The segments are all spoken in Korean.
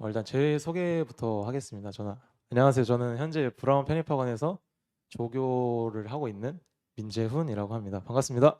일단 제 소개부터 하겠습니다. 안녕하세요. 저는 현재 브라운 편입학원에서 조교를 하고 있는 민재훈이라고 합니다. 반갑습니다.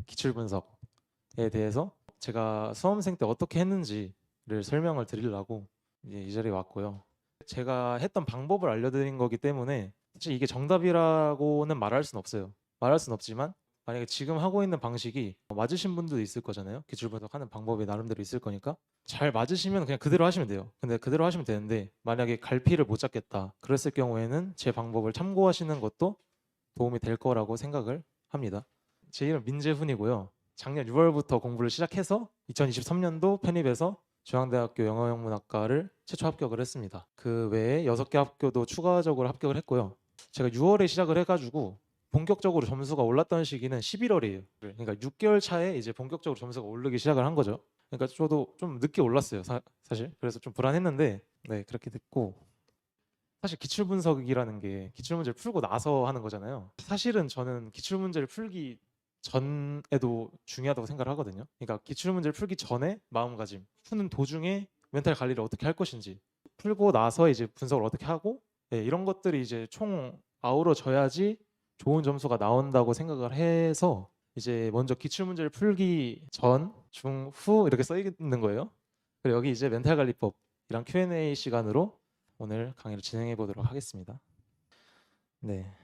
기출 분석에 대해서 제가 수험생 때 어떻게 했는지를 설명을 드리려고 이제 이 자리에 왔고요. 제가 했던 방법을 알려드린 거기 때문에 사실 이게 정답이라고는 말할 수는 없어요. 말할 수는 없지만 만약에 지금 하고 있는 방식이 맞으신 분들도 있을 거잖아요. 기출 분석하는 방법이 나름대로 있을 거니까 잘 맞으시면 그냥 그대로 하시면 돼요. 근데 그대로 하시면 되는데 만약에 갈피를 못 잡겠다 그랬을 경우에는 제 방법을 참고하시는 것도 도움이 될 거라고 생각을 합니다. 제 이름 민재훈이고요. 작년 6월부터 공부를 시작해서 2023년도 편입해서 중앙대학교 영어영문학과를 최초 합격을 했습니다. 그 외에 6개 학교도 추가적으로 합격을 했고요. 제가 6월에 시작을 해가지고 본격적으로 점수가 올랐던 시기는 11월이에요. 그러니까 6개월 차에 이제 본격적으로 점수가 오르기 시작을 한 거죠. 그러니까 저도 좀 늦게 올랐어요. 사실 그래서 좀 불안했는데 네 그렇게 됐고, 사실 기출 분석이라는 게 기출 문제를 풀고 나서 하는 거잖아요. 사실은 저는 기출 문제를 풀기 전에도 중요하다고 생각을 하거든요. 그러니까 기출 문제를 풀기 전에 마음가짐, 푸는 도중에 멘탈 관리를 어떻게 할 것인지, 풀고 나서 이제 분석을 어떻게 하고, 네, 이런 것들이 이제 총 아우러져야지 좋은 점수가 나온다고 생각을 해서 이제 먼저 기출 문제를 풀기 전, 중, 후 이렇게 써 있는 거예요. 그리고 여기 이제 멘탈 관리법이랑 Q&A 시간으로 오늘 강의를 진행해 보도록 하겠습니다. 네.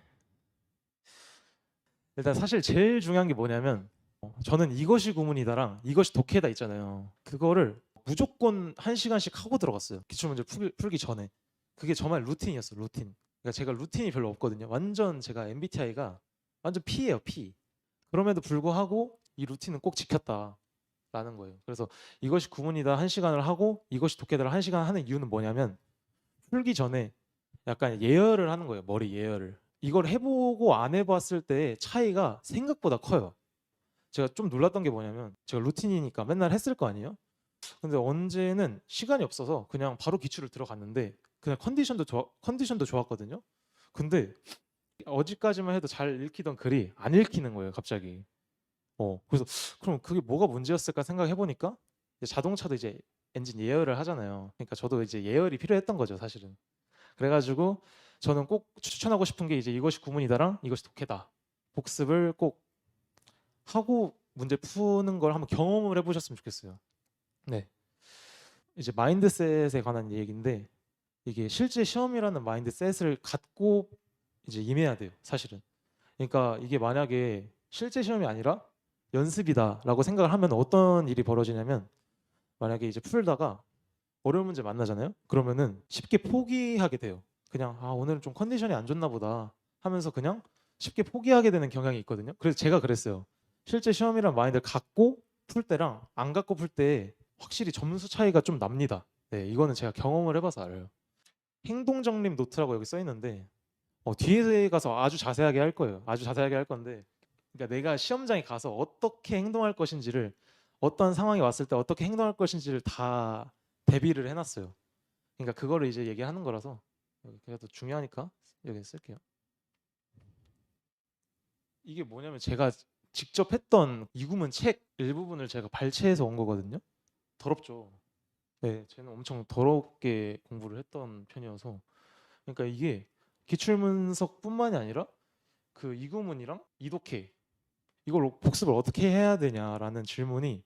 일단 사실 제일 중요한 게 뭐냐면 저는 이것이 구문이다랑 이것이 독해다 있잖아요. 그거를 무조건 1시간씩 하고 들어갔어요. 기출문제 풀기 전에. 그게 정말 루틴이었어요. 루틴. 그러니까 제가 루틴이 별로 없거든요. 완전 제가 MBTI가 완전 P예요. P. 그럼에도 불구하고 이 루틴은 꼭 지켰다라는 거예요. 그래서 이것이 구문이다 1시간을 하고 이것이 독해다를 1시간 하는 이유는 뭐냐면 풀기 전에 약간 예열을 하는 거예요. 머리 예열을. 이걸 해보고 안 해봤을 때 차이가 생각보다 커요. 제가 좀 놀랐던 게 뭐냐면 제가 루틴이니까 맨날 했을 거 아니에요. 근데 언제는 시간이 없어서 그냥 바로 기출을 들어갔는데 그냥 컨디션도 좋았거든요. 근데 어제까지만 해도 잘 읽히던 글이 안 읽히는 거예요, 갑자기. 그래서 그럼 그게 뭐가 문제였을까 생각해 보니까 자동차도 이제 엔진 예열을 하잖아요. 그러니까 저도 이제 예열이 필요했던 거죠, 사실은. 그래가지고 저는 꼭 추천하고 싶은 게 이제 이것이 구문이다랑 이것이 독해다 복습을 꼭 하고 문제 푸는 걸 한번 경험을 해보셨으면 좋겠어요. 네, 이제 마인드셋에 관한 얘기인데 이게 실제 시험이라는 마인드셋을 갖고 이제 임해야 돼요, 사실은. 그러니까 이게 만약에 실제 시험이 아니라 연습이다라고 생각을 하면 어떤 일이 벌어지냐면, 만약에 이제 풀다가 어려운 문제 만나잖아요. 그러면은 쉽게 포기하게 돼요. 그냥 오늘은 좀 컨디션이 안 좋나 보다 하면서 그냥 쉽게 포기하게 되는 경향이 있거든요. 그래서 제가 그랬어요. 실제 시험이란 마인드를 갖고 풀 때랑 안 갖고 풀 때 확실히 점수 차이가 좀 납니다. 네, 이거는 제가 경험을 해봐서 알아요. 행동 정립 노트라고 여기 써 있는데 뒤에 가서 아주 자세하게 할 거예요. 아주 자세하게 할 건데, 그러니까 내가 시험장에 가서 어떻게 행동할 것인지를, 어떤 상황이 왔을 때 어떻게 행동할 것인지를 다 대비를 해놨어요. 그러니까 그거를 이제 얘기하는 거라서 그래도 중요하니까 여기 쓸게요. 이게 뭐냐면 제가 직접 했던 이구문 책 일부분을 제가 발췌해서 온 거거든요. 더럽죠. 네, 쟤는 엄청 더럽게 공부를 했던 편이어서. 그러니까 이게 기출문석뿐만이 아니라 그 이구문이랑 이독해, 이걸 복습을 어떻게 해야 되냐라는 질문이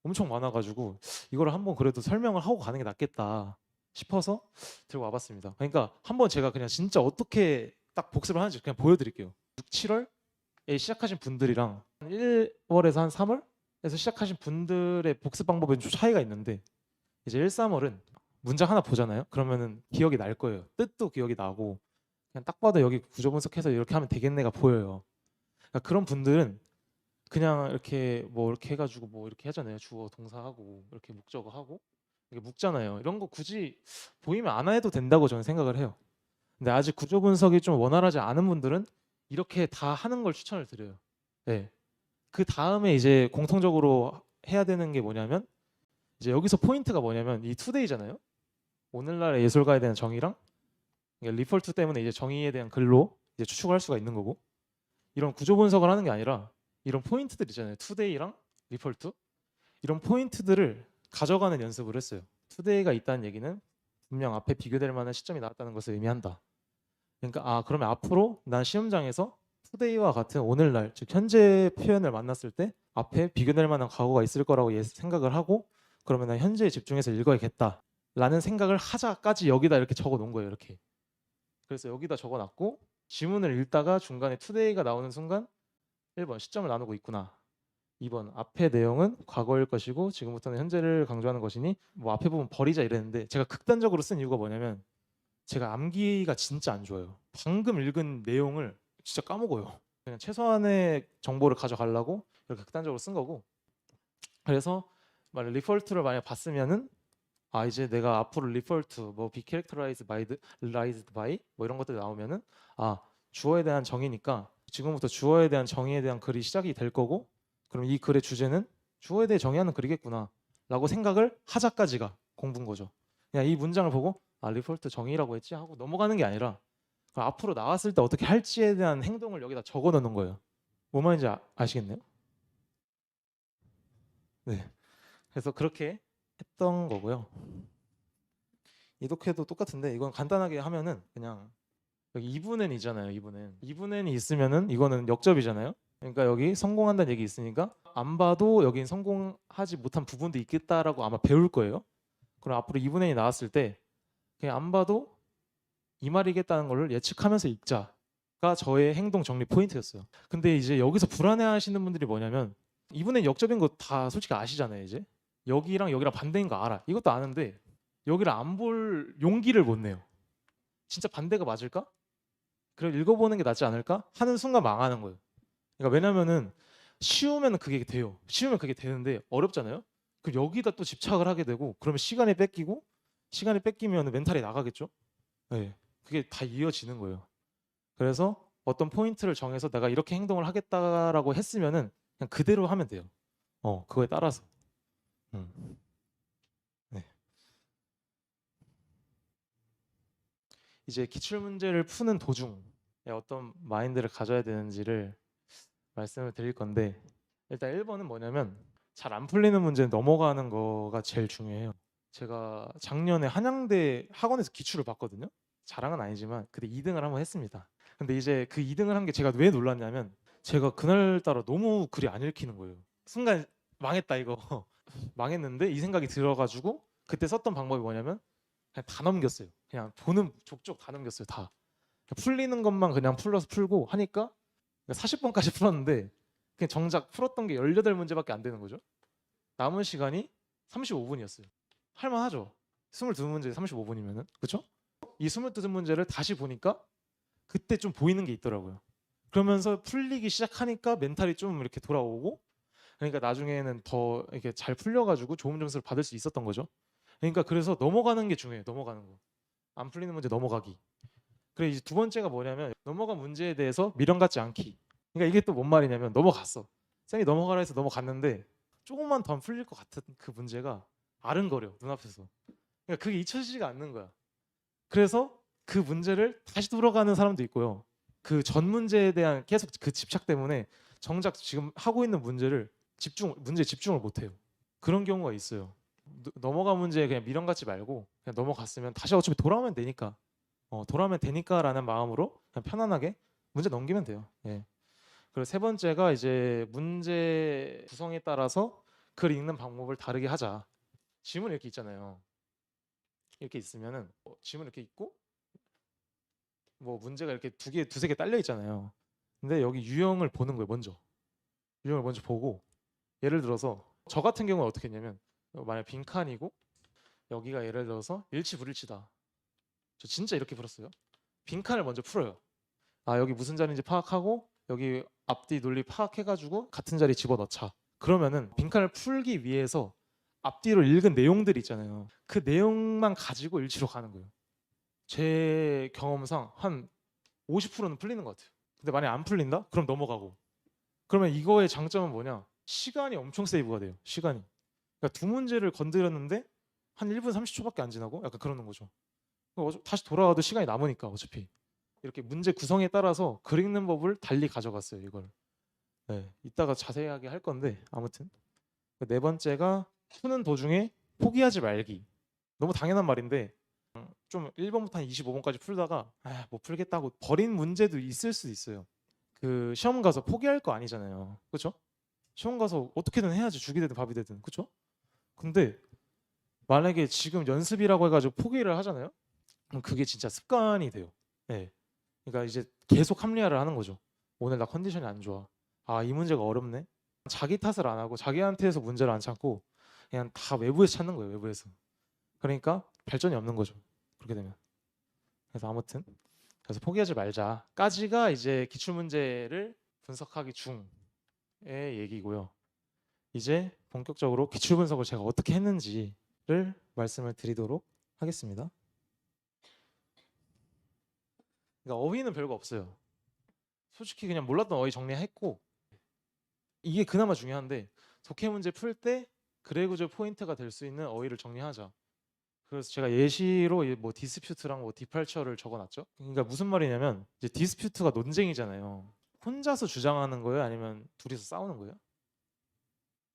엄청 많아가지고 이걸 한번 그래도 설명을 하고 가는 게 낫겠다 싶어서 들고 와봤습니다. 그러니까 한번 제가 그냥 진짜 어떻게 딱 복습을 하는지 그냥 보여드릴게요. 6, 7월에 시작하신 분들이랑 1월에서 한 3월에서 시작하신 분들의 복습 방법은 좀 차이가 있는데, 이제 1, 3월은 문장 하나 보잖아요. 그러면은 기억이 날 거예요. 뜻도 기억이 나고 그냥 딱 봐도 여기 구조 분석해서 이렇게 하면 되겠네가 보여요. 그러니까 그런 분들은 그냥 이렇게 뭐 이렇게 해가지고 뭐 이렇게 하잖아요. 주어 동사하고 이렇게 목적어 하고 이게 묵잖아요. 이런 거 굳이 보이면 안 해도 된다고 저는 생각을 해요. 근데 아직 구조 분석이 좀 원활하지 않은 분들은 이렇게 다 하는 걸 추천을 드려요. 네. 그 다음에 이제 공통적으로 해야 되는 게 뭐냐면, 이제 여기서 포인트가 뭐냐면 이 투데이잖아요. 오늘날의 예술가에 대한 정의랑 리폴트 때문에 이제 정의에 대한 글로 이제 추측을 할 수가 있는 거고, 이런 구조 분석을 하는 게 아니라 이런 포인트들 있잖아요. 투데이랑 리폴트, 이런 포인트들을 가져가는 연습을 했어요. 투데이가 있다는 얘기는 분명 앞에 비교될 만한 시점이 나왔다는 것을 의미한다. 그러니까 그러면 앞으로 난 시험장에서 투데이와 같은 오늘날 즉 현재 표현을 만났을 때 앞에 비교될 만한 과거가 있을 거라고 생각을 하고 그러면 난 현재에 집중해서 읽어야겠다라는 생각을 하자까지 여기다 이렇게 적어 놓은 거예요. 이렇게. 그래서 여기다 적어 놨고 지문을 읽다가 중간에 투데이가 나오는 순간 1번 시점을 나누고 있구나. 2번 앞의 내용은 과거일 것이고 지금부터는 현재를 강조하는 것이니 뭐 앞에 부분 버리자 이랬는데 제가 극단적으로 쓴 이유가 뭐냐면 제가 암기가 진짜 안 좋아요. 방금 읽은 내용을 진짜 까먹어요. 그냥 최소한의 정보를 가져가려고 이렇게 극단적으로 쓴 거고 그래서 만약 리퍼트를 만약 봤으면은 이제 내가 앞으로 리퍼트 뭐 be characterized by 뭐 이런 것들 나오면은 주어에 대한 정의니까 지금부터 주어에 대한 정의에 대한 글이 시작이 될 거고 그럼 이 글의 주제는 주어에 대해 정의하는 글이겠구나 라고 생각을 하자까지가 공부인 거죠. 그냥 이 문장을 보고 리퍼트 정의라고 했지 하고 넘어가는 게 아니라 앞으로 나왔을 때 어떻게 할지에 대한 행동을 여기다 적어 놓는 거예요. 뭐 말인지 아시겠네요? 네. 그래서 그렇게 했던 거고요. 이독해도 똑같은데 이건 간단하게 하면은 그냥 여기 2분N이잖아요. 2분N이 있으면은 이거는 역접이잖아요. 그러니까 여기 성공한다는 얘기 있으니까 안 봐도 여긴 성공하지 못한 부분도 있겠다라고 아마 배울 거예요. 그럼 앞으로 2분N이 나왔을 때 그냥 안 봐도 이 말이겠다는 걸 예측하면서 읽자가 저의 행동 정리 포인트였어요. 근데 이제 여기서 불안해하시는 분들이 뭐냐면 2분의 역접인 거 다 솔직히 아시잖아요. 이제 여기랑 여기랑 반대인 거 알아. 이것도 아는데 여기를 안 볼 용기를 못 내요. 진짜 반대가 맞을까? 그럼 읽어보는 게 낫지 않을까? 하는 순간 망하는 거예요. 그러니까 왜냐면은 쉬우면 그게 돼요. 쉬우면 그게 되는데 어렵잖아요. 그럼 여기다 또 집착을 하게 되고 그러면 시간이 뺏기면 멘탈이 나가겠죠. 네, 그게 다 이어지는 거예요. 그래서 어떤 포인트를 정해서 내가 이렇게 행동을 하겠다라고 했으면은 그냥 그대로 하면 돼요. 그거에 따라서. 음. 네. 이제 기출 문제를 푸는 도중에 어떤 마인드를 가져야 되는지를 말씀을 드릴 건데 일단 1번은 뭐냐면 잘 안 풀리는 문제 넘어가는 거가 제일 중요해요. 제가 작년에 한양대 학원에서 기출을 봤거든요. 자랑은 아니지만 그때 2등을 한번 했습니다. 근데 이제 그 2등을 한 게 제가 왜 놀랐냐면 제가 그날따라 너무 글이 안 읽히는 거예요. 순간 망했다 이거. 망했는데 이 생각이 들어가지고 그때 썼던 방법이 뭐냐면 그냥 다 넘겼어요. 그냥 보는 족족 다 넘겼어요. 다. 풀리는 것만 그냥 풀고 하니까 40번까지 풀었는데 그냥 정작 풀었던 게 18문제밖에 안 되는 거죠. 남은 시간이 35분이었어요. 할만하죠. 22문제 35분이면은. 그렇죠? 이 22문제를 다시 보니까 그때 좀 보이는 게 있더라고요. 그러면서 풀리기 시작하니까 멘탈이 좀 이렇게 돌아오고 그러니까 나중에는 더 이렇게 잘 풀려가지고 좋은 점수를 받을 수 있었던 거죠. 그러니까 그래서 넘어가는 게 중요해요. 넘어가는 거. 안 풀리는 문제 넘어가기. 그래 이제 두 번째가 뭐냐면 넘어간 문제에 대해서 미련 갖지 않기. 그러니까 이게 또 뭔 말이냐면 넘어갔어. 쌤이 넘어가라 해서 넘어갔는데 조금만 더 안 풀릴 것 같은 그 문제가 아른거려 눈앞에서. 그러니까 그게 잊혀지지가 않는 거야. 그래서 그 문제를 다시 돌아가는 사람도 있고요. 그 전 문제에 대한 계속 그 집착 때문에 정작 지금 하고 있는 문제에 집중을 못 해요. 그런 경우가 있어요. 넘어간 문제에 그냥 미련 갖지 말고 그냥 넘어갔으면 다시 어차피 돌아오면 되니까 돌아오면 되니까라는 마음으로 그냥 편안하게 문제 넘기면 돼요. 예. 그리고 세 번째가 이제 문제 구성에 따라서 글 읽는 방법을 다르게 하자. 지문 이렇게 있잖아요. 이렇게 있으면은 지문 이렇게 있고 뭐 문제가 이렇게 두세 개 딸려 있잖아요. 근데 여기 유형을 보는 거예요. 유형을 먼저 보고 예를 들어서 저 같은 경우는 어떻게 했냐면 만약 빈칸이고 여기가 예를 들어서 일치불일치다. 저 진짜 이렇게 풀었어요. 빈칸을 먼저 풀어요. 여기 무슨 자리인지 파악하고 여기 앞뒤 논리 파악해가지고 같은 자리 집어넣자. 그러면은 빈칸을 풀기 위해서 앞뒤로 읽은 내용들 있잖아요. 그 내용만 가지고 일치로 가는 거예요. 제 경험상 한 50%는 풀리는 것 같아요. 근데 만약 안 풀린다? 그럼 넘어가고. 그러면 이거의 장점은 뭐냐? 시간이 엄청 세이브가 돼요. 시간이. 그러니까 두 문제를 건드렸는데 한 1분 30초밖에 안 지나고 약간 그러는 거죠. 다시 돌아와도 시간이 남으니까 어차피. 이렇게 문제 구성에 따라서 글 읽는 법을 달리 가져갔어요. 이걸. 네, 이따가 자세하게 할 건데 아무튼 네 번째가 푸는 도중에 포기하지 말기. 너무 당연한 말인데 좀 1번부터 한 25번까지 풀다가 못 풀겠다고 버린 문제도 있을 수도 있어요. 그 시험 가서 포기할 거 아니잖아요. 그렇죠? 시험 가서 어떻게든 해야지. 죽이 되든 밥이 되든. 그렇죠? 근데 만약에 지금 연습이라고 해가지고 포기를 하잖아요. 그럼 그게 진짜 습관이 돼요. 네. 그러니까 이제 계속 합리화를 하는 거죠. 오늘 나 컨디션이 안 좋아. 이 문제가 어렵네. 자기 탓을 안 하고 자기한테서 문제를 안 찾고 그냥 다 외부에서 찾는 거예요. 외부에서. 그러니까 발전이 없는 거죠. 그렇게 되면. 그래서 아무튼 그래서 포기하지 말자까지가 이제 기출문제를 분석하기 중의 얘기고요. 이제 본격적으로 기출분석을 제가 어떻게 했는지를 말씀을 드리도록 하겠습니다. 그러니까 어휘는 별거 없어요. 솔직히 그냥 몰랐던 어휘 정리했고 이게 그나마 중요한데 독해 문제 풀 때 그래 구조 포인트가 될 수 있는 어휘를 정리하자. 그래서 제가 예시로 뭐 디스퓨트랑 뭐 디팔처를 적어놨죠. 그러니까 무슨 말이냐면 이제 디스퓨트가 논쟁이잖아요. 혼자서 주장하는 거예요? 아니면 둘이서 싸우는 거예요?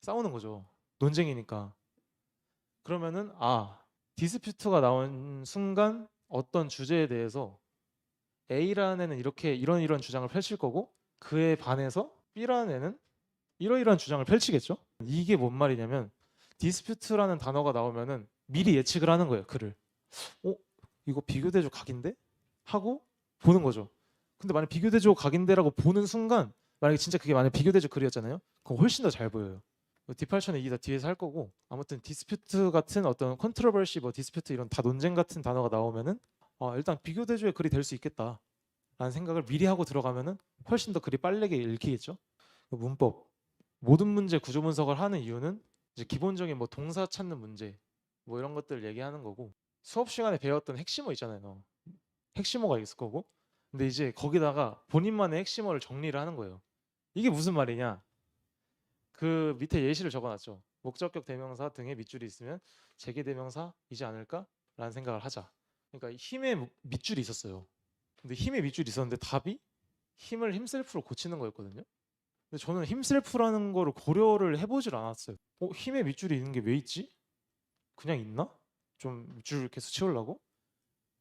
싸우는 거죠. 논쟁이니까. 그러면은 디스퓨트가 나온 순간 어떤 주제에 대해서 A라는 애는 이렇게 이런 주장을 펼칠 거고 그에 반해서 B라는 애는 이러이러한 주장을 펼치겠죠. 이게 뭔 말이냐면 디스퓨트라는 단어가 나오면은 미리 예측을 하는 거예요. 글을. 이거 비교대조 각인데? 하고 보는 거죠. 근데 만약 비교대조 각인데라고 보는 순간 만약에 진짜 그게 만약 비교대조 글이었잖아요. 그럼 훨씬 더 잘 보여요. 디팔처는 이게 다 뒤에서 할 거고 아무튼 디스퓨트 같은 어떤 컨트로버시 뭐 디스퓨트 이런 다 논쟁 같은 단어가 나오면은 일단 비교대조의 글이 될 수 있겠다 라는 생각을 미리 하고 들어가면은 훨씬 더 글이 빠르게 읽히겠죠. 문법 모든 문제 구조 분석을 하는 이유는 이제 기본적인 뭐 동사 찾는 문제 뭐 이런 것들 얘기하는 거고 수업 시간에 배웠던 핵심어 있잖아요. 핵심어가 있을 거고 근데 이제 거기다가 본인만의 핵심어를 정리를 하는 거예요. 이게 무슨 말이냐? 그 밑에 예시를 적어놨죠. 목적격 대명사 등의 밑줄이 있으면 재계 대명사이지 않을까? 라는 생각을 하자. 그러니까 힘의 밑줄이 있었어요. 근데 힘의 밑줄이 있었는데 답이 힘을 힘셀프로 고치는 거였거든요. 근데 저는 힘셀프라는 거를 고려를 해보질 않았어요. 힘의 밑줄이 있는 게 왜 있지? 그냥 있나? 좀 밑줄 계속 채우려고?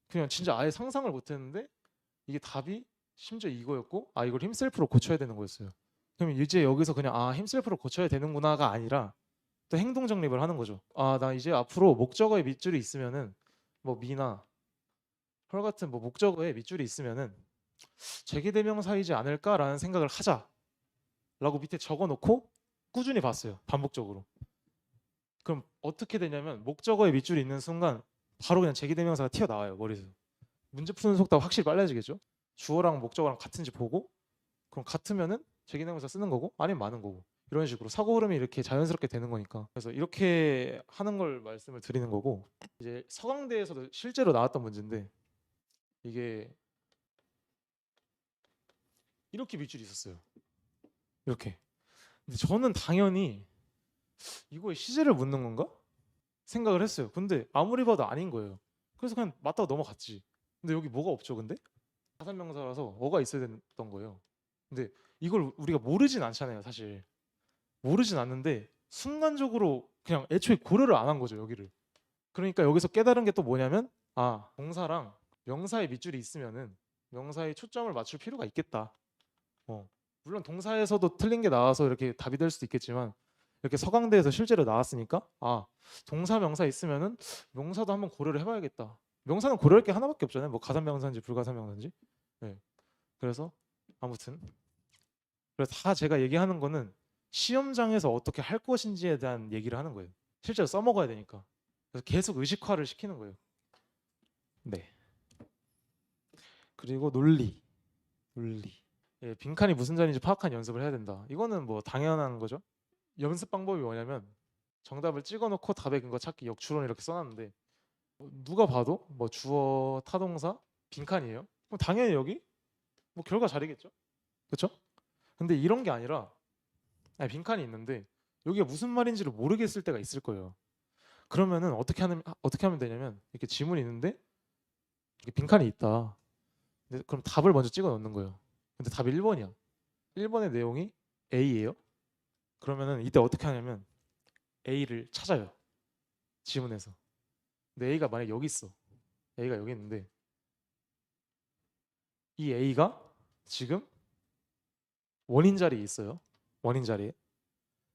그냥 진짜 아예 상상을 못했는데 이게 답이 심지어 이거였고 이걸 힘셀프로 고쳐야 되는 거였어요. 그럼 이제 여기서 그냥 힘셀프로 고쳐야 되는구나가 아니라 또 행동 정립을 하는 거죠. 나 이제 앞으로 목적어에 밑줄이 있으면은 뭐 미나 헐 같은 뭐 목적어에 밑줄이 있으면은 재계대명사이지 않을까라는 생각을 하자라고 밑에 적어놓고 꾸준히 봤어요. 반복적으로. 그럼 어떻게 되냐면 목적어에 밑줄이 있는 순간 바로 그냥 재계대명사가 튀어나와요. 머리에서. 문제 푸는 속도가 확실히 빨라지겠죠. 주어랑 목적어랑 같은지 보고 그럼 같으면은 재계대명사 쓰는 거고 아니면 많은 거고 이런 식으로 사고 흐름이 이렇게 자연스럽게 되는 거니까 그래서 이렇게 하는 걸 말씀을 드리는 거고 이제 서강대에서도 실제로 나왔던 문제인데 이게 이렇게 밑줄이 있었어요. 이렇게. 근데 저는 당연히 이거에 시제를 묻는 건가? 생각을 했어요. 근데 아무리 봐도 아닌 거예요. 그래서 그냥 맞다고 넘어갔지. 근데 여기 뭐가 없죠, 근데? 가산명사라서 어가 있어야 됐던 거예요. 근데 이걸 우리가 모르진 않잖아요, 사실. 모르진 않는데 순간적으로 그냥 애초에 고려를 안 한 거죠, 여기를. 그러니까 여기서 깨달은 게 또 뭐냐면 동사랑 명사의 밑줄이 있으면은 명사의 초점을 맞출 필요가 있겠다. 물론 동사에서도 틀린 게 나와서 이렇게 답이 될 수도 있겠지만 이렇게 서강대에서 실제로 나왔으니까 동사 명사 있으면은 명사도 한번 고려를 해봐야겠다. 명사는 고려할 게 하나밖에 없잖아요. 뭐 가산명사인지 불가산명사인지. 네. 그래서 아무튼 그래서 다 제가 얘기하는 거는 시험장에서 어떻게 할 것인지에 대한 얘기를 하는 거예요. 실제로 써먹어야 되니까. 그래서 계속 의식화를 시키는 거예요. 네. 그리고 논리. 빈칸이 무슨 자리인지 파악한 연습을 해야 된다. 이거는 뭐 당연한 거죠. 연습 방법이 뭐냐면 정답을 찍어놓고 답의 근거 찾기 역추론 이렇게 써놨는데 누가 봐도 뭐 주어, 타동사, 빈칸이에요. 그럼 당연히 여기 뭐 결과 자리겠죠. 그렇죠? 근데 이런 게 아니라 빈칸이 있는데 여기가 무슨 말인지를 모르겠을 때가 있을 거예요. 그러면은 어떻게 하면 되냐면 이렇게 지문이 있는데 이렇게 빈칸이 있다. 그럼 답을 먼저 찍어 놓는 거예요. 근데 답이 1번이야. 1번의 내용이 A예요. 그러면은 이때 어떻게 하냐면 A를 찾아요. 지문에서. 근데 A가 만약 여기 있어. A가 여기 있는데 이 A가 지금 원인 자리에 있어요. 원인 자리에.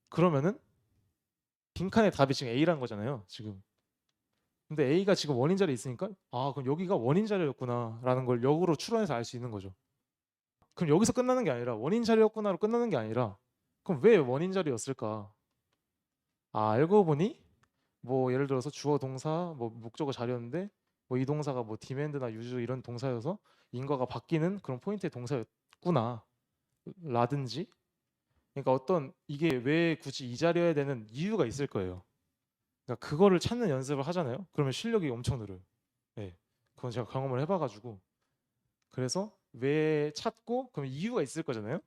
그러면은 빈칸의 답이 지금 A라는 거잖아요. 지금. 근데 A가 지금 원인 자리에 있으니까 아 그럼 여기가 원인 자리였구나라는 걸 역으로 추론해서 알 수 있는 거죠. 그럼 여기서 끝나는 게 아니라 원인 자리였구나로 끝나는 게 아니라 그럼 왜 원인 자리였을까? 아 알고 보니 뭐 예를 들어서 주어 동사 뭐 목적어 자리였는데 뭐 이 동사가 뭐 디맨드나 유즈 이런 동사여서 인과가 바뀌는 그런 포인트의 동사였구나 라든지 그러니까 어떤 이게 왜 굳이 이 자리여야 되는 이유가 있을 거예요. 그러니까 그거를 찾는 연습을 하잖아요. 그러면 실력이 엄청 늘어요. 네. 그건 제가 경험을 해봐가지고 그래서 왜 찾고 그럼 이유가 있을 거잖아요.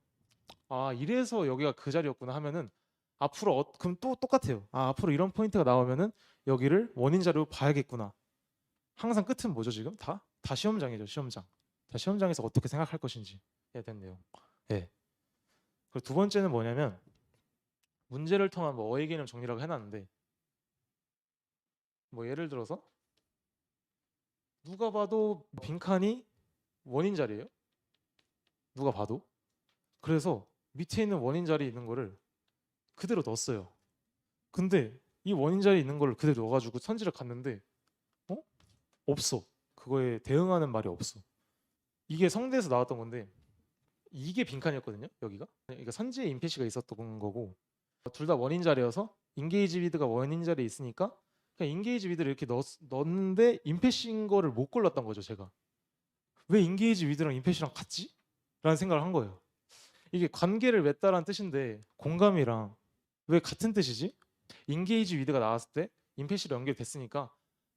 아 이래서 여기가 그 자리였구나 하면은 앞으로 그럼 또 똑같아요. 아 앞으로 이런 포인트가 나오면은 여기를 원인 자료로 봐야겠구나. 항상 끝은 뭐죠 지금? 다 시험장이죠 시험장. 다 시험장에서 어떻게 생각할 것인지 해야 되는 내용. 네. 그리고 두 번째는 뭐냐면 문제를 통한 뭐 어휘 개념 정리라고 해놨는데 뭐 예를 들어서 누가 봐도 빈칸이 원인 자리예요. 누가 봐도. 그래서 밑에 있는 원인 자리에 있는 거를 그대로 넣었어요. 근데 이 원인 자리에 있는 거를 그대로 넣어가지고 선지를 갔는데 어? 없어. 그거에 대응하는 말이 없어. 이게 성대에서 나왔던 건데 이게 빈칸이었거든요. 여기가. 그러니까 선지에 임패시가 있었던 거고 둘 다 원인 자리여서 인게이지 위드가 원인 자리에 있으니까 그냥 인게이지 위드를 이렇게 넣었는데 임패시인 거를 못 골랐던 거죠. 제가. 왜 인게이지 위드랑 임패시랑 같지? 라는 생각을 한 거예요. 이게 관계를 맺다라는 뜻인데 공감이랑 왜 같은 뜻이지? 인게이지 위드가 나왔을 때 임패시로 연결됐으니까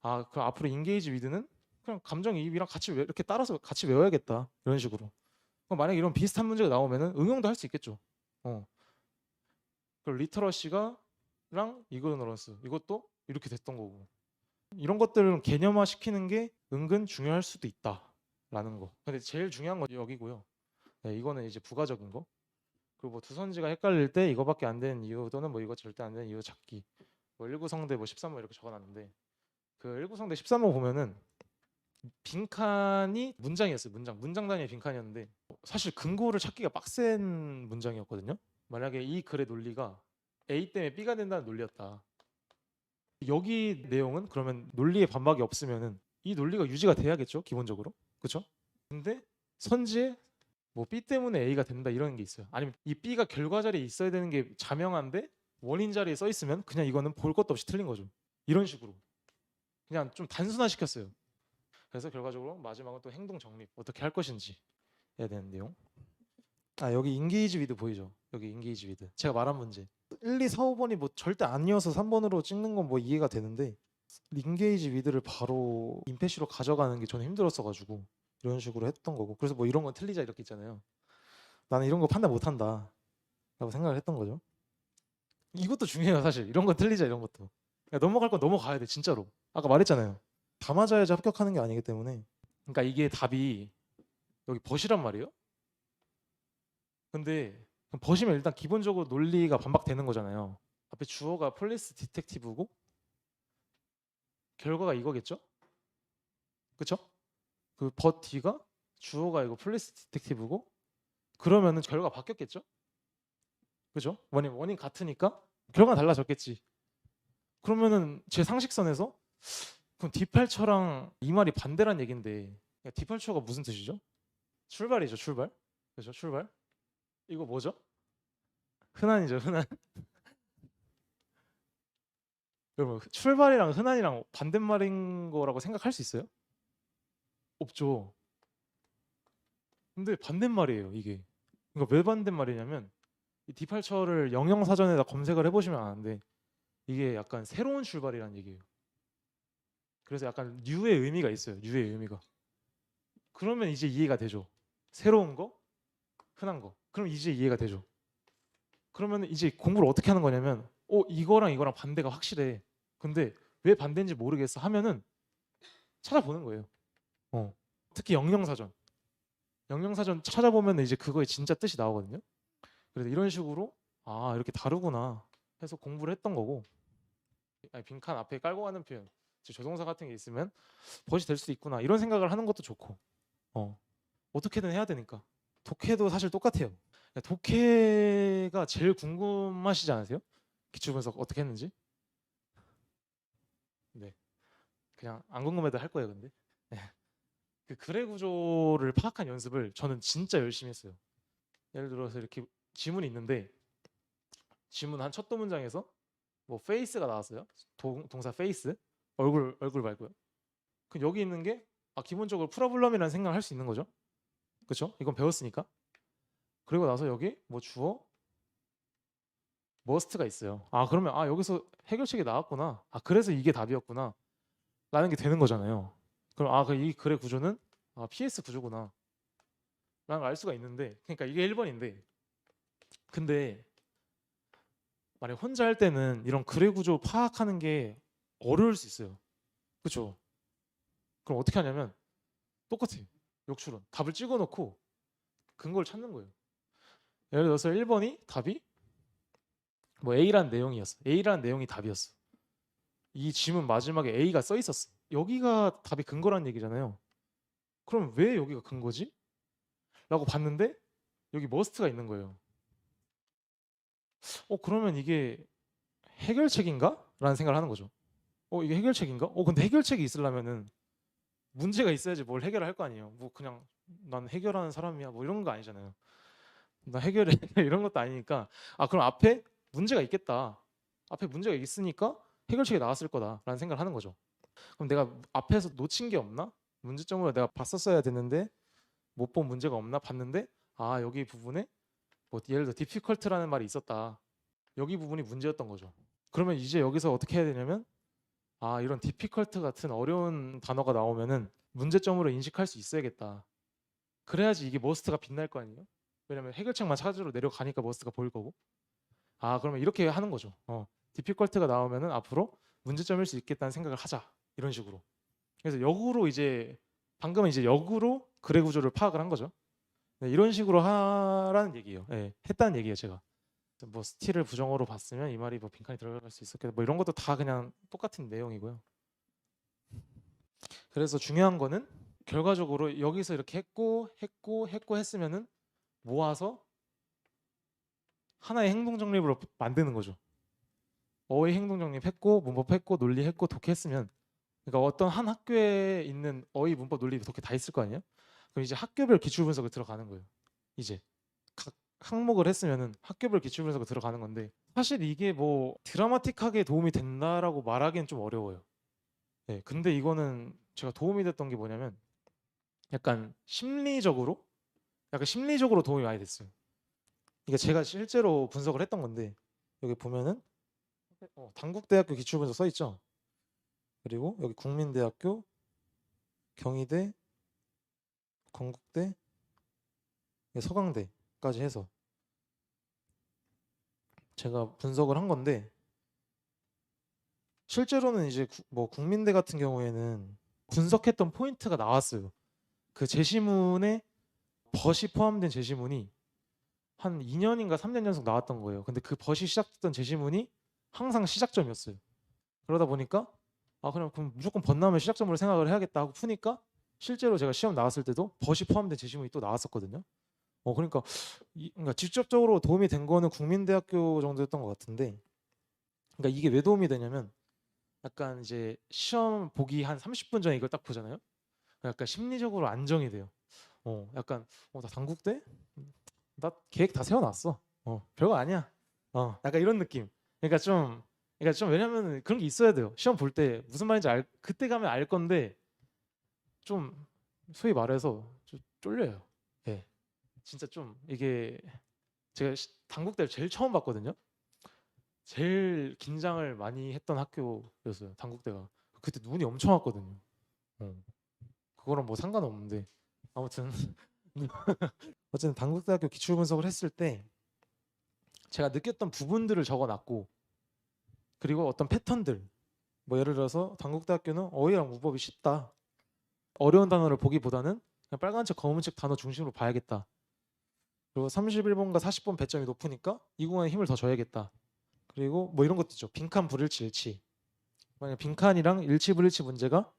아 그럼 앞으로 인게이지 위드는 그냥 감정이입이랑 같이 이렇게 따라서 같이 외워야겠다 이런 식으로. 그럼 만약에 이런 비슷한 문제가 나오면은 응용도 할 수 있겠죠. 그리고 리터러시가랑 이그노런스 이것도 이렇게 됐던 거고 이런 것들은 개념화 시키는 게 은근 중요할 수도 있다라는 거. 근데 제일 중요한 건 여기고요. 네, 이거는 이제 부가적인 거. 그리고 뭐 두선지가 헷갈릴 때 이거밖에 안 되는 이유 또는 뭐 이거 절대 안 되는 이유 찾기. 뭐 1구성대 뭐 13호 이렇게 적어놨는데 그 1구성대 13호 보면은 빈칸이 문장이었어요. 문장 단위의 빈칸이었는데 사실 근거를 찾기가 빡센 문장이었거든요. 만약에 이 글의 논리가 A 때문에 B가 된다는 논리였다. 여기 내용은 그러면 논리에 반박이 없으면은 이 논리가 유지가 돼야겠죠. 기본적으로. 그렇죠? 근데 선지에 뭐 B 때문에 A가 된다 이런 게 있어요. 아니면 이 B가 결과 자리에 있어야 되는 게 자명한데 원인 자리에 써 있으면 그냥 이거는 볼 것도 없이 틀린 거죠. 이런 식으로 그냥 좀 단순화시켰어요. 그래서 결과적으로 마지막은 또 행동 정립 어떻게 할 것인지 해야 되는 내용. 아 여기 인게이지 위드 보이죠? 여기 인게이지 위드 제가 말한 문제 1, 2, 4, 5번이 뭐 절대 아니어서 3번으로 찍는 건 뭐 이해가 되는데 인게이지 위드를 바로 임패시로 가져가는 게 저는 힘들었어가지고 이런 식으로 했던 거고 그래서 뭐 이런 건 틀리자 이렇게 있잖아요. 나는 이런 거 판단 못한다 라고 생각을 했던 거죠. 이것도 중요해요 사실. 이런 건 틀리자 이런 것도. 그러니까 넘어갈 건 넘어가야 돼 진짜로. 아까 말했잖아요. 다 맞아야지 합격하는 게 아니기 때문에. 그러니까 이게 답이 여기 벗이란 말이에요. 근데 벗이면 일단 기본적으로 논리가 반박되는 거잖아요. 앞에 주어가 폴리스 디텍티브고 결과가 이거겠죠? 그쵸? 그 벗 뒤가 주어가 이거 폴리스 디텍티브고 그러면은 결과가 바뀌었겠죠? 그죠? 원인 같으니까 결과는 달라졌겠지. 그러면은 제 상식선에서 그럼 디팔처랑 이 말이 반대란 얘긴데 디팔처가 무슨 뜻이죠? 출발이죠 출발. 그죠 출발. 이거 뭐죠? 흔한이죠 흔한. 여러분 출발이랑 흔한이랑 반대말인 거라고 생각할 수 있어요? 없죠. 근데 반대말이에요 이게. 그러니까 왜 반대말이냐면 이 디팔처를 영영사전에다 검색을 해보시면 아는데 이게 약간 새로운 출발이라는 얘기예요. 그래서 약간 뉴의 의미가 있어요. 뉴의 의미가. 그러면 이제 이해가 되죠. 새로운 거, 흔한 거. 그럼 이제 이해가 되죠. 그러면 이제 공부를 어떻게 하는 거냐면 이거랑 이거랑 반대가 확실해. 근데 왜 반대인지 모르겠어 하면은 찾아보는 거예요. 특히 영영사전. 영영사전 찾아보면 이제 그거의 진짜 뜻이 나오거든요. 그래서 이런 식으로 아 이렇게 다르구나 해서 공부를 했던 거고 아니, 빈칸 앞에 깔고 가는 표현 조동사 같은 게 있으면 벗이 될 수도 있구나 이런 생각을 하는 것도 좋고 어떻게든 해야 되니까. 독해도 사실 똑같아요. 독해가 제일 궁금하시지 않으세요? 기출 분석 어떻게 했는지? 네, 그냥 안 궁금해도 할 거예요, 근데. 네. 그 글의 구조를 파악한 연습을 저는 진짜 열심히 했어요. 예를 들어서 이렇게 지문이 있는데 지문 한 첫 도 문장에서 뭐 페이스가 나왔어요. 동사 페이스, 얼굴 말고요. 그 여기 있는 게 기본적으로 프로블럼이라는 생각을 할 수 있는 거죠. 그렇죠? 이건 배웠으니까. 그리고 나서 여기 뭐 주어 머스트가 있어요. 그러면 여기서 해결책이 나왔구나. 그래서 이게 답이었구나. 라는 게 되는 거잖아요. 그럼 이 글의 구조는 PS 구조구나. 라는 걸 알 수가 있는데, 그러니까 이게 1번인데, 근데 만약 혼자 할 때는 이런 글의 구조 파악하는 게 어려울 수 있어요. 그렇죠? 그럼 어떻게 하냐면 똑같아요. 역추론. 답을 찍어놓고 근거를 찾는 거예요. 예를 들어서 1번이 답이 뭐 A라는 내용이었어. A라는 내용이 답이었어. 이 지문 마지막에 A가 써 있었어. 여기가 답이 근거라는 얘기잖아요. 그럼 왜 여기가 근거지? 라고 봤는데 여기 머스트가 있는 거예요. 그러면 이게 해결책인가? 라는 생각을 하는 거죠. 이게 해결책인가? 근데 해결책이 있으려면은 문제가 있어야지 뭘 해결을 할 거 아니에요. 뭐 그냥 난 해결하는 사람이야 뭐 이런 거 아니잖아요. 나 해결해 이런 것도 아니니까 그럼 앞에 문제가 있겠다. 앞에 문제가 있으니까 해결책이 나왔을 거다라는 생각을 하는 거죠. 그럼 내가 앞에서 놓친 게 없나? 문제점으로 내가 봤었어야 되는데 못 본 문제가 없나? 봤는데 여기 부분에 뭐 예를 들어 difficult라는 말이 있었다. 여기 부분이 문제였던 거죠. 그러면 이제 여기서 어떻게 해야 되냐면 이런 difficult 같은 어려운 단어가 나오면은 문제점으로 인식할 수 있어야겠다. 그래야지 이게 머스트가 빛날 거 아니에요? 왜냐면 해결책만 찾으러 내려가니까 머스트가 보일 거고. 그러면 이렇게 하는 거죠. difficult가 나오면은 앞으로 문제점일 수 있겠다는 생각을 하자. 이런 식으로. 그래서 역으로 이제 방금은 이제 역으로 글의 구조를 파악을 한 거죠. 네, 이런 식으로 하라는 얘기예요. 네, 했다는 얘기예요, 제가. 뭐 스틸을 부정어로 봤으면 이 말이 뭐 빈칸이 들어갈 수 있었겠다. 뭐 이런 것도 다 그냥 똑같은 내용이고요. 그래서 중요한 거는 결과적으로 여기서 이렇게 했고 했으면은 모아서 하나의 행동 정립으로 만드는 거죠. 어휘 행동 정립했고 문법 했고 논리 했고 독해 했으면 그러니까 어떤 한 학교에 있는 어휘 문법 논리 독해 다 있을 거 아니에요? 그럼 이제 학교별 기출 분석을 들어가는 거예요. 이제 각 항목을 했으면은 학교별 기출 분석을 들어가는 건데 사실 이게 뭐 드라마틱하게 도움이 된다라고 말하기엔 좀 어려워요. 네, 근데 이거는 제가 도움이 됐던 게 뭐냐면 약간 심리적으로 도움이 많이 됐어요. 이게 제가 실제로 분석을 했던 건데 여기 보면은 단국대학교 기출분석 써 있죠. 그리고 여기 국민대학교, 경희대, 건국대, 서강대까지 해서 제가 분석을 한 건데 실제로는 이제 뭐 국민대 같은 경우에는 분석했던 포인트가 나왔어요. 그 제시문에 벗이 포함된 제시문이 한 2년인가 3년 연속 나왔던 거예요. 근데 그 벗이 시작됐던 제시문이 항상 시작점이었어요. 그러다 보니까 그럼 무조건 벗 나오면 시작점으로 생각을 해야겠다 하고 푸니까 실제로 제가 시험 나왔을 때도 벗이 포함된 제시문이 또 나왔었거든요. 그러니까 직접적으로 도움이 된 거는 국민대학교 정도였던 것 같은데, 그러니까 이게 왜 도움이 되냐면 약간 이제 시험 보기 한 30분 전에 이걸 딱 보잖아요. 약간 심리적으로 안정이 돼요. 약간 나 단국대? 나 계획 다 세워놨어. 별거 아니야. 약간 이런 느낌. 그러니까 좀 왜냐면 그런 게 있어야 돼요. 시험 볼 때 무슨 말인지 그때 가면 알 건데 좀 소위 말해서 좀 쫄려요. 예. 진짜 좀 이게 제가 단국대를 제일 처음 봤거든요. 제일 긴장을 많이 했던 학교였어요. 단국대가. 그때 눈이 엄청 왔거든요. 어. 그거랑 뭐 상관없는데 아무튼 어쨌든 단국대학교 기출분석을 했을 때 제가 느꼈던 부분들을 적어놨고 그리고 어떤 패턴들 뭐 예를 들어서 단국대학교는 어휘랑 문법이 쉽다. 어려운 단어를 보기보다는 그냥 빨간 책 검은 책 단어 중심으로 봐야겠다. 그리고 31번과 40번 배점이 높으니까 이 구간에 힘을 더 줘야겠다. 그리고 뭐 이런 것도 있죠. 빈칸 불일치 일치. 만약 빈칸이랑 일치불일치 문제가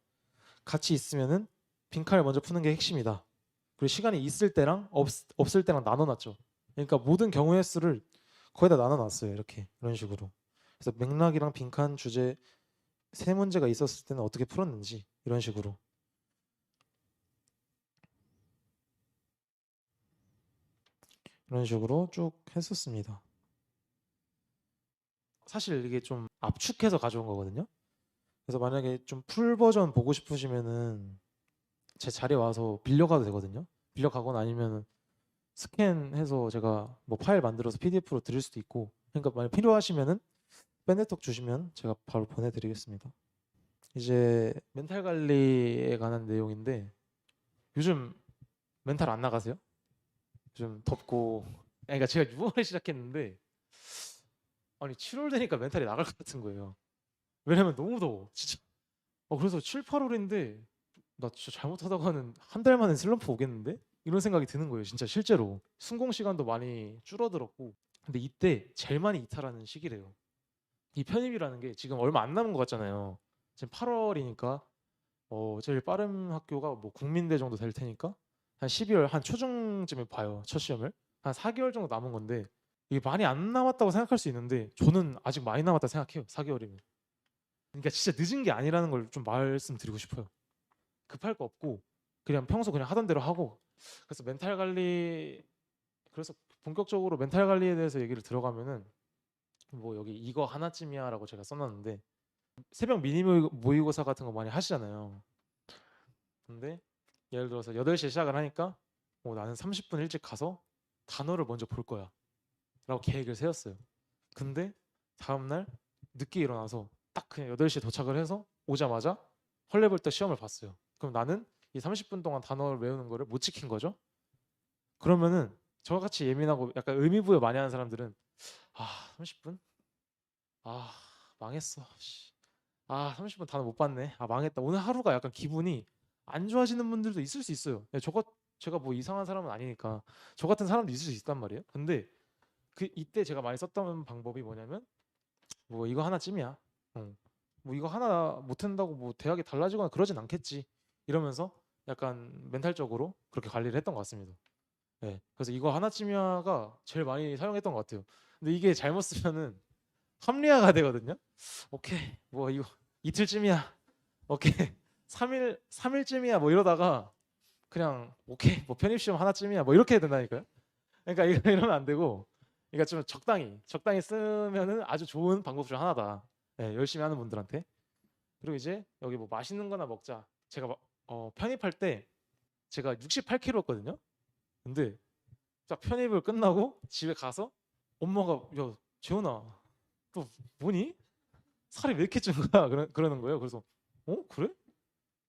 같이 있으면은 빈칸을 먼저 푸는 게 핵심이다. 그리고 시간이 있을 때랑 없을 때랑 나눠놨죠. 그러니까 모든 경우의 수를 거의 다 나눠놨어요. 이렇게 이런 식으로. 그래서 맥락이랑 빈칸 주제 세 문제가 있었을 때는 어떻게 풀었는지 이런 식으로. 이런 식으로 쭉 했었습니다. 사실 이게 좀 압축해서 가져온 거거든요. 그래서 만약에 좀 풀 버전 보고 싶으시면은 제 자리에 와서 빌려가도 되거든요. 빌려가거나 아니면 스캔해서 제가 뭐 파일 만들어서 PDF로 드릴 수도 있고. 그러니까 만약 필요하시면은 밴드톡 주시면 제가 바로 보내드리겠습니다. 이제 멘탈 관리에 관한 내용인데 요즘 멘탈 안 나가세요? 요즘 덥고 그러니까 제가 6월에 시작했는데 아니 7월 되니까 멘탈이 나갈 것 같은 거예요. 왜냐면 너무 더워 진짜. 그래서 7, 8월인데 나 진짜 잘못하다가는 한 달 만에 슬럼프 오겠는데? 이런 생각이 드는 거예요 진짜 실제로. 순공 시간도 많이 줄어들었고 근데 이때 제일 많이 이탈하는 시기래요. 이 편입이라는 게 지금 얼마 안 남은 것 같잖아요. 지금 8월이니까 제일 빠른 학교가 뭐 국민대 정도 될 테니까 한 12월 한 초중쯤에 봐요 첫 시험을. 한 4개월 정도 남은 건데 이게 많이 안 남았다고 생각할 수 있는데 저는 아직 많이 남았다 생각해요. 4개월이면. 그러니까 진짜 늦은 게 아니라는 걸 좀 말씀드리고 싶어요. 급할 거 없고 그냥 평소 그냥 하던 대로 하고. 그래서 멘탈 관리, 그래서 본격적으로 멘탈 관리에 대해서 얘기를 들어가면은 뭐 여기 이거 하나쯤이야라고 제가 써놨는데 새벽 미니 모의고사 같은 거 많이 하시잖아요. 근데 예를 들어서 8시에 시작을 하니까 나는 30분 일찍 가서 단어를 먼저 볼 거야 라고 계획을 세웠어요. 근데 다음날 늦게 일어나서 딱 그냥 8시에 도착을 해서 오자마자 헐레벌떡 시험을 봤어요. 그럼 나는 이 30분 동안 단어를 외우는 거를 못 지킨 거죠. 그러면은 저같이 예민하고 약간 의미부여 많이 하는 사람들은 30분? 아 망했어. 아 30분 단어 못 봤네. 망했다. 오늘 하루가 약간 기분이 안 좋아지는 분들도 있을 수 있어요. 제가 뭐 이상한 사람은 아니니까 저 같은 사람도 있을 수 있단 말이에요. 근데 이때 제가 많이 썼던 방법이 뭐냐면 뭐 이거 하나쯤이야. 뭐 이거 하나 못한다고 뭐 대학이 달라지거나 그러진 않겠지. 이러면서 약간 멘탈적으로 그렇게 관리를 했던 것 같습니다. 네. 그래서 이거 하나쯤이야가 제일 많이 사용했던 것 같아요. 근데 이게 잘못 쓰면은 합리화가 되거든요. 오케이. 뭐 이거 이틀쯤이야. 오케이. 3일쯤이야. 뭐 이러다가 그냥 오케이. 뭐 편입시험 하나쯤이야. 뭐 이렇게 해야 된다니까요. 그러니까 이거 이러면 안 되고 그러니까 좀 적당히 쓰면은 아주 좋은 방법 중 하나다. 네, 열심히 하는 분들한테. 그리고 이제 여기 뭐 맛있는 거나 먹자. 제가 편입할 때 제가 68kg였거든요. 근데 딱 편입을 끝나고 집에 가서 엄마가 야 재훈아 또 뭐니? 살이 왜 이렇게 찐 거야? 그러는 거예요. 그래서 그래?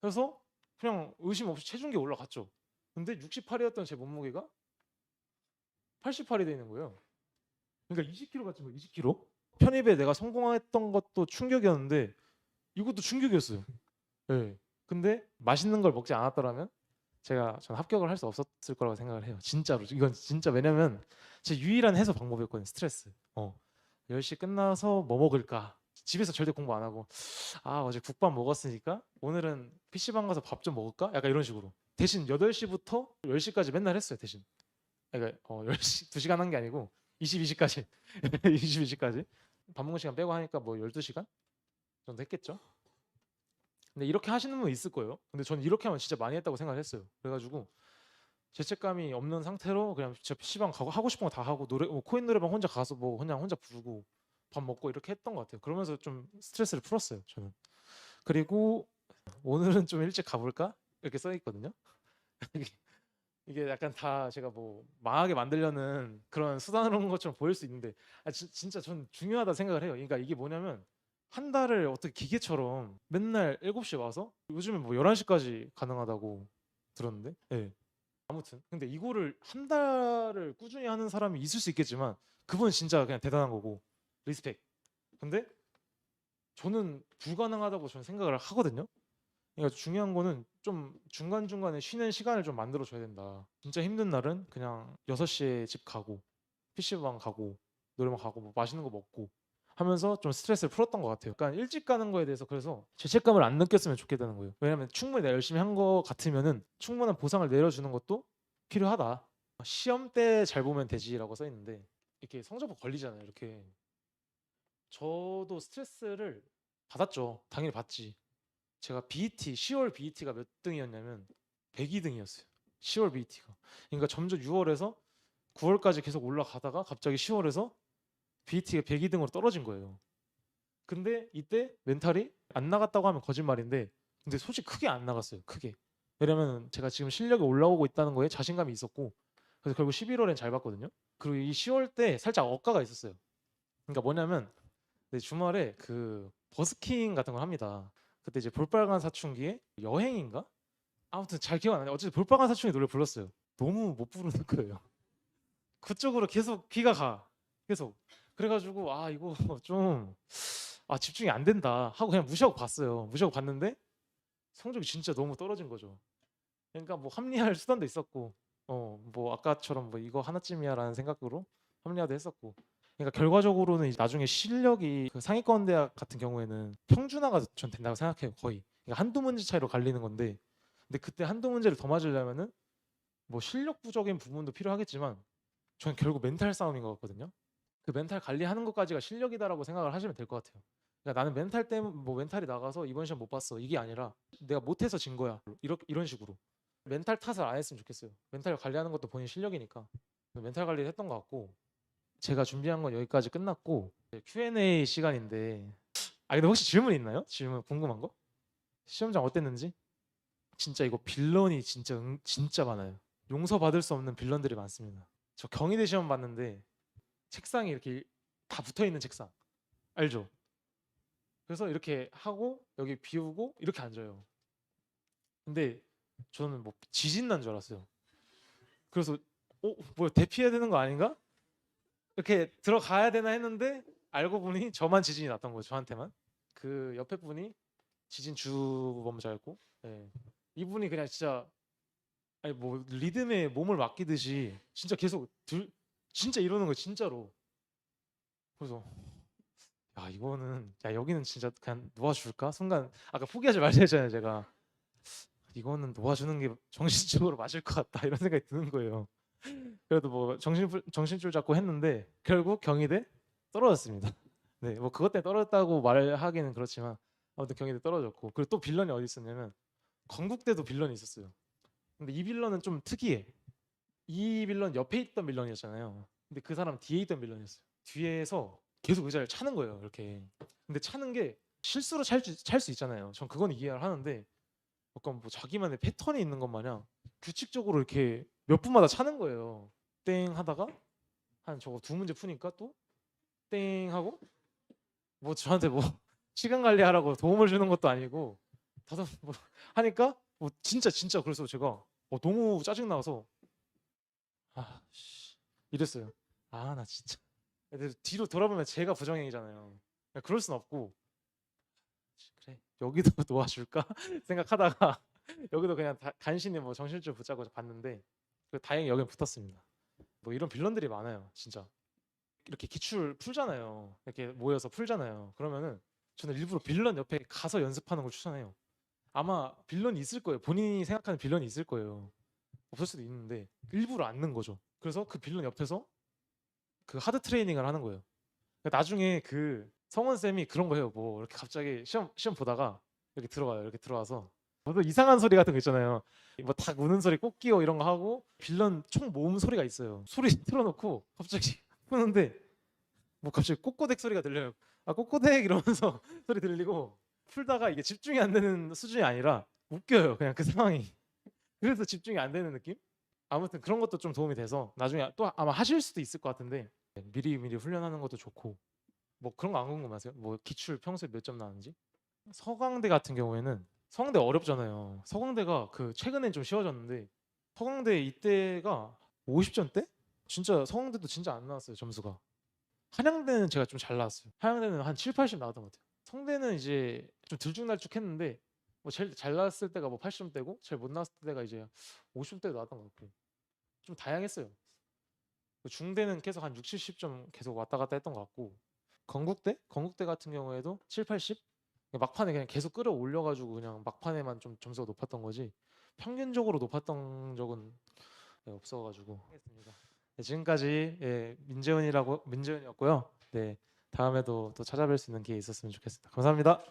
그래서 그냥 의심 없이 체중계 올라갔죠. 근데 68이었던 제 몸무게가 88이 되는 거예요. 그러니까 20kg가 찐 거예요. 20kg. 편입에 내가 성공했던 것도 충격이었는데 이것도 충격이었어요. 네. 근데 맛있는 걸 먹지 않았더라면 전 합격을 할 수 없었을 거라고 생각을 해요. 진짜로. 이건 진짜 왜냐면 제 유일한 해소 방법이었거든요. 스트레스. 10시 끝나서 뭐 먹을까? 집에서 절대 공부 안 하고 어제 국밥 먹었으니까 오늘은 PC방 가서 밥 좀 먹을까? 약간 이런 식으로. 대신 8시부터 10시까지 맨날 했어요. 대신. 그러니까 10시 2시간 한 게 아니고 22시까지 22시까지 밥 먹는 시간 빼고 하니까 뭐 12시간 정도 했겠죠. 근데 이렇게 하시는 분 있을 거예요. 근데 저는 이렇게 하면 진짜 많이 했다고 생각을 했어요. 그래가지고 죄책감이 없는 상태로 그냥 진짜 PC방 가고 하고 싶은 거 다 하고 노래 코인 노래방 혼자 가서 뭐 그냥 혼자 부르고 밥 먹고 이렇게 했던 것 같아요. 그러면서 좀 스트레스를 풀었어요. 저는. 그리고 오늘은 좀 일찍 가볼까? 이렇게 써 있거든요. 이게 약간 다 제가 뭐 망하게 만들려는 그런 수단으로 온 것처럼 보일 수 있는데 진짜 전 중요하다 생각을 해요. 그러니까 이게 뭐냐면 한 달을 어떻게 기계처럼 맨날 7시에 와서 요즘은 뭐 11시까지 가능하다고 들었는데 아무튼 근데 이거를 한 달을 꾸준히 하는 사람이 있을 수 있겠지만 그분 진짜 그냥 대단한 거고 리스펙. 근데 저는 불가능하다고 저는 생각을 하거든요. 그러니까 중요한 거는 좀 중간중간에 쉬는 시간을 좀 만들어 줘야 된다. 진짜 힘든 날은 그냥 6시에 집 가고 PC방 가고 노래방 가고 뭐 맛있는 거 먹고 하면서 좀 스트레스를 풀었던 것 같아요. 그러니까 일찍 가는 거에 대해서 그래서 죄책감을 안 느꼈으면 좋겠다는 거예요. 왜냐하면 충분히 내가 열심히 한 거 같으면은 충분한 보상을 내려주는 것도 필요하다. 시험 때 잘 보면 되지라고 써 있는데 이렇게 성적표 걸리잖아요. 이렇게 저도 스트레스를 받았죠. 당연히 받지. 제가 BET 10월 BET가 몇 등이었냐면 102등이었어요. 10월 BET가. 그러니까 점점 6월에서 9월까지 계속 올라가다가 갑자기 10월에서 BET가 102등으로 떨어진 거예요. 근데 이때 멘탈이 안 나갔다고 하면 거짓말인데 근데 솔직히 크게 안 나갔어요. 크게. 왜냐면 제가 지금 실력이 올라오고 있다는 거에 자신감이 있었고 그래서 결국 11월엔 잘 봤거든요. 그리고 이 10월 때 살짝 억가가 있었어요. 그러니까 뭐냐면 네, 주말에 그 버스킹 같은 걸 합니다. 그때 이제 볼빨간 사춘기에 여행인가? 아무튼 잘 기억 안 나요. 어쨌든 볼빨간 사춘기 노래 불렀어요. 너무 못 부르는 거예요. 그쪽으로 계속 귀가 가. 계속. 그래가지고 아 이거 좀 집중이 안 된다 하고 그냥 무시하고 봤어요. 무시하고 봤는데 성적이 진짜 너무 떨어진 거죠. 그러니까 뭐 합리화할 수단도 있었고 뭐 아까처럼 뭐 이거 하나쯤이야라는 생각으로 합리화도 했었고 그러니까 결과적으로는 이제 나중에 실력이 그 상위권 대학 같은 경우에는 평준화가 전 된다고 생각해요. 거의 그러니까 한두 문제 차이로 갈리는 건데 근데 그때 한두 문제를 더 맞으려면은 뭐 실력 부족인 부분도 필요하겠지만 저는 결국 멘탈 싸움인 것 같거든요. 그 멘탈 관리하는 것까지가 실력이다라고 생각을 하시면 될 것 같아요. 그러니까 나는 멘탈 때문에 뭐 멘탈이 나가서 이번 시험 못 봤어 이게 아니라 내가 못해서 진 거야 이런 식으로 멘탈 탓을 안 했으면 좋겠어요. 멘탈 관리하는 것도 본인 실력이니까 멘탈 관리를 했던 것 같고 제가 준비한 건 여기까지 끝났고 Q&A 시간인데 근데 혹시 질문 있나요? 질문 궁금한 거? 시험장 어땠는지? 진짜 이거 빌런이 진짜 많아요. 용서받을 수 없는 빌런들이 많습니다. 저 경희대 시험 봤는데 책상이 이렇게 다 붙어 있는 책상 알죠? 그래서 이렇게 하고 여기 비우고 이렇게 앉아요. 근데 저는 뭐 지진 난 줄 알았어요. 그래서 뭐 대피해야 되는 거 아닌가? 이렇게 들어가야 되나 했는데 알고 보니 저만 지진이 났던 거죠. 저한테만. 그 옆에 분이 지진 주범자였고 이분이 그냥 진짜 아니 뭐 리듬에 몸을 맡기듯이 진짜 계속 진짜 이러는 거예요. 진짜로. 그래서 야 이거는 야 여기는 진짜 그냥 놓아줄까? 순간 아까 포기하지 말자 했잖아요. 제가 이거는 놓아주는 게 정신적으로 맞을 것 같다 이런 생각이 드는 거예요. 그래도 뭐 정신줄 잡고 했는데 결국 경희대 떨어졌습니다. 네, 뭐 그것 때문에 떨어졌다고 말하기는 그렇지만 아무튼 경희대 떨어졌고 그리고 또 빌런이 어디 있었냐면 건국대도 빌런이 있었어요. 근데 이 빌런은 좀 특이해. 이 빌런 옆에 있던 빌런이었잖아요. 근데 그 사람 뒤에 있던 빌런이었어요. 뒤에서 계속 의자를 차는 거예요. 이렇게. 근데 차는 게 실수로 찰 수 있잖아요. 전 그건 이해를 하는데 약간 뭐 자기만의 패턴이 있는 것 마냥 규칙적으로 이렇게 몇 분마다 차는 거예요. 땡 하다가 한 저거 두 문제 푸니까 또 땡 하고 뭐 저한테 뭐 시간 관리하라고 도움을 주는 것도 아니고 다섯 뭐 하니까 뭐 진짜 그래서 제가 너무 짜증 나서 이랬어요. 나 진짜. 근데 뒤로 돌아보면 제가 부정행위잖아요. 그럴 순 없고 그래 여기도 도와줄까 생각하다가 여기도 그냥 간신히 뭐 정신줄 붙잡고 봤는데 다행히 여긴 붙었습니다. 뭐 이런 빌런들이 많아요, 진짜. 이렇게 기출 풀잖아요. 이렇게 모여서 풀잖아요. 그러면은 저는 일부러 빌런 옆에 가서 연습하는 걸 추천해요. 아마 빌런이 있을 거예요. 본인이 생각하는 빌런이 있을 거예요. 없을 수도 있는데 일부러 앉는 거죠. 그래서 그 빌런 옆에서 그 하드 트레이닝을 하는 거예요. 그러니까 나중에 그 성원 쌤이 그런 거 해요. 뭐 이렇게 갑자기 시험 보다가 이렇게 들어가요. 이렇게 들어와서 뭐 이상한 소리 같은 거 있잖아요. 뭐 닭 우는 소리, 꽃기어 이런 거 하고 빌런 총 모음 소리가 있어요. 소리 틀어놓고 갑자기 푸는데 뭐 갑자기 꼬꼬댁 소리가 들려요. 꼬꼬댁 이러면서 소리 들리고 풀다가 이게 집중이 안 되는 수준이 아니라 웃겨요. 그냥 그 상황이. 그래서 집중이 안 되는 느낌? 아무튼 그런 것도 좀 도움이 돼서 나중에 또 아마 하실 수도 있을 것 같은데 미리 훈련하는 것도 좋고 뭐 그런 거 안 궁금하세요? 뭐 기출 평소에 몇 점 나왔는지? 서강대 같은 경우에는 서강대 어렵잖아요. 서강대가 그 최근엔 좀 쉬워졌는데 서강대 이때가 50점대? 진짜 서강대도 진짜 안 나왔어요 점수가. 한양대는 제가 좀 잘 나왔어요. 한양대는 한 7, 80 나왔던 것 같아요. 성대는 이제 좀 들쭉날쭉했는데 뭐 제일 잘 나왔을 때가 뭐 80점대고 제일 못 나왔을 때가 이제 50점대 나왔던 것 같고 좀 다양했어요. 중대는 계속 한 6, 70점 계속 왔다 갔다 했던 것 같고 건국대 같은 경우에도 7, 80? 막판에 그냥 계속 끌어올려가지고 그냥 막판에만 좀 점수가 높았던 거지 평균적으로 높았던 적은 없어가지고. 하겠습니다. 네, 지금까지 민재훈이었고요. 네, 다음에도 또 찾아뵐 수 있는 기회 있었으면 좋겠습니다. 감사합니다.